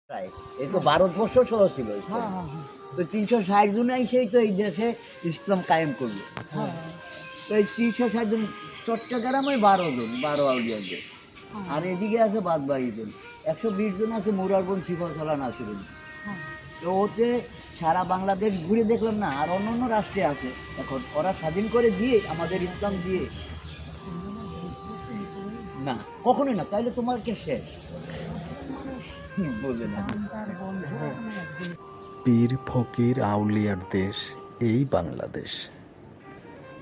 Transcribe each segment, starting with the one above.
প্রায় এই তো ভারতবর্ষ সহ ছিল তো 360 জন এসেই তো এই দেশে ইসলাম কায়েম করলো। তো এই 360 জন চট্টগ্রামে 12 আউলিয়াদের, আর এদিকে আছে বাদ বাকি জন 120 জন আছে মুরারবন সিফাচলা নাসিরুল। তো ওতে সারা বাংলাদেশ ঘুরে দেখলাম না, আর অন্য অন্য রাষ্ট্রে আছে। এখন ওরা স্বাধীন করে দিয়ে আমাদের ইসলাম দিয়ে না, কখনোই না। তাইলে তোমার কে শেষ বোঝে না। পীর ফকির আউলিয়ার দেশ এই বাংলাদেশ।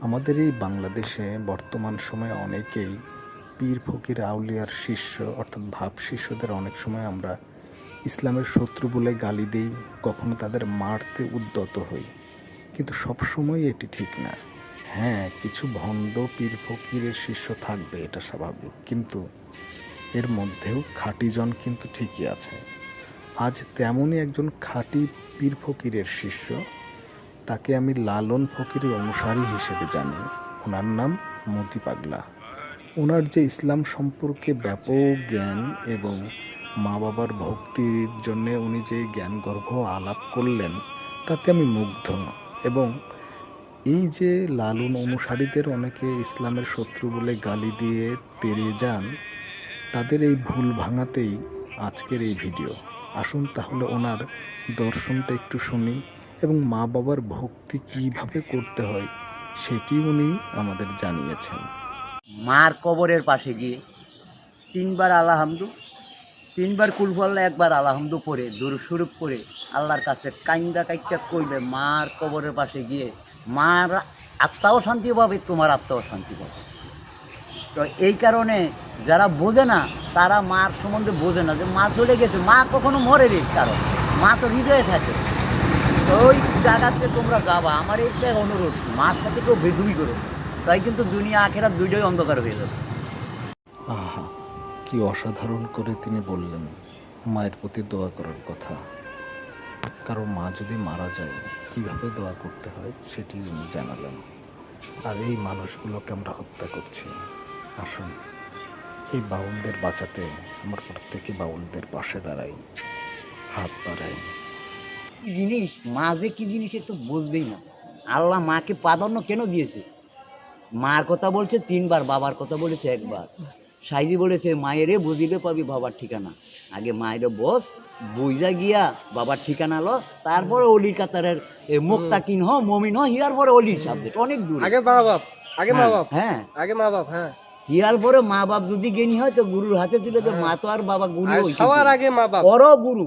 আমাদের এই বাংলাদেশে বর্তমান সময়ে অনেকেই পীর ফকির আউলিয়ার শিষ্য অর্থাৎ ভাব শিষ্যদের অনেক সময় আমরা ইসলামের শত্রু বলে গালি দিই, কখনো তাদের মারতে উদ্যত হই, কিন্তু সবসময় এটি ঠিক না। হ্যাঁ, কিছু ভণ্ড পীর ফকিরের শিষ্য থাকবে, এটা স্বাভাবিক, কিন্তু এর মধ্যেও খাঁটিজন কিন্তু ঠিকই আছে। আজ তেমনই একজন খাঁটি পীর ফকিরের শিষ্য, তাকে আমি লালন ফকিরের অনুসারী হিসেবে জানি। ওনার নাম মতি পাগলা। ওনার যে ইসলাম সম্পর্কে ব্যাপক জ্ঞান এবং মা বাবার ভক্তির জন্যে উনি যে জ্ঞানগর্ভ আলাপ করলেন, তাতে আমি মুগ্ধ। এবং এই যে লালন অনুসারীদের অনেকে ইসলামের শত্রু বলে গালি দিয়ে তেড়ে যান, তাদের এই ভুল ভাঙাতেই আজকের এই ভিডিও। আসুন তাহলে ওনার দর্শনটা একটু শুনি এবং মা বাবার ভক্তি কিভাবে করতে হয় সেটি উনি আমাদের জানিয়েছেন। মার কবরের পাশে গিয়ে 3 বার আলহামদু, 3 বার কুলহু আল্লাহ, 1 বার আলহামদু পড়ে দুরূদ শরীফ পড়ে আল্লাহর কাছে কাইন্দা কাইটা কইলে মার কবরের পাশে গিয়ে মার আত্মাও শান্তি পাবে, তোমার আত্মাও শান্তি পাবে। তো এই কারণে যারা বোঝে না তারা মার সম্বন্ধে বোঝে না যে মা চলে গেছে, মা কখনো মরে রে, কারণ মা তো হৃদয়ে থাকে। তো ওই জায়গাতে তোমরা যাবা, আমার এইটা অনুরোধ, মার সাথে কেউ বেদুই করো, তাই কিন্তু দুনিয়া আখেরাত দুইটাই অন্ধকার হয়ে যাবে। আহা, কি অসাধারণ করে তিনি বললেন মায়ের প্রতি দোয়া করার কথা। কারণ মা যদি মারা যায় কিভাবে দোয়া করতে হয় সেটি উনি জানালেন। আর এই মানুষগুলোকে আমরা হত্যা করছি। আসুন এই বাউলদের বাঁচাতে আমরা প্রত্যেকে বাউলদের পাশে দাঁড়াই, হাত বাড়াই। কি জিনিস মা যে কি জিনিস তো বুঝবেই না। আল্লাহ মাকে প্রাধান্য কেন দিয়েছে? মার কথা বলছে 3 বার, বাবার কথা বলেছে 1 বার। সাইজি বলেছে মায়েরে বুঝিলে পাবি বাবার ঠিকানা। আগে মায়েরে বস, বুঝা গিয়া বাবার ঠিকানা লো, তারপরে অলির কাতারের মুক্তাকিন হ, মমিন হ, হিয়ার পরে অলির সাবজেক্ট অনেক দূর। আগে মা বাপ, আগে মা বাপ, হ্যাঁ আগে মা বাপ, হ্যাঁ। হিয়ার পরে মা বাপ যদি জ্ঞানী হয় তো গুরুর হাতে তুলে, তো মা তো আর বাবা গুরু, সবার আগে মা বাপ, বড় গুরু।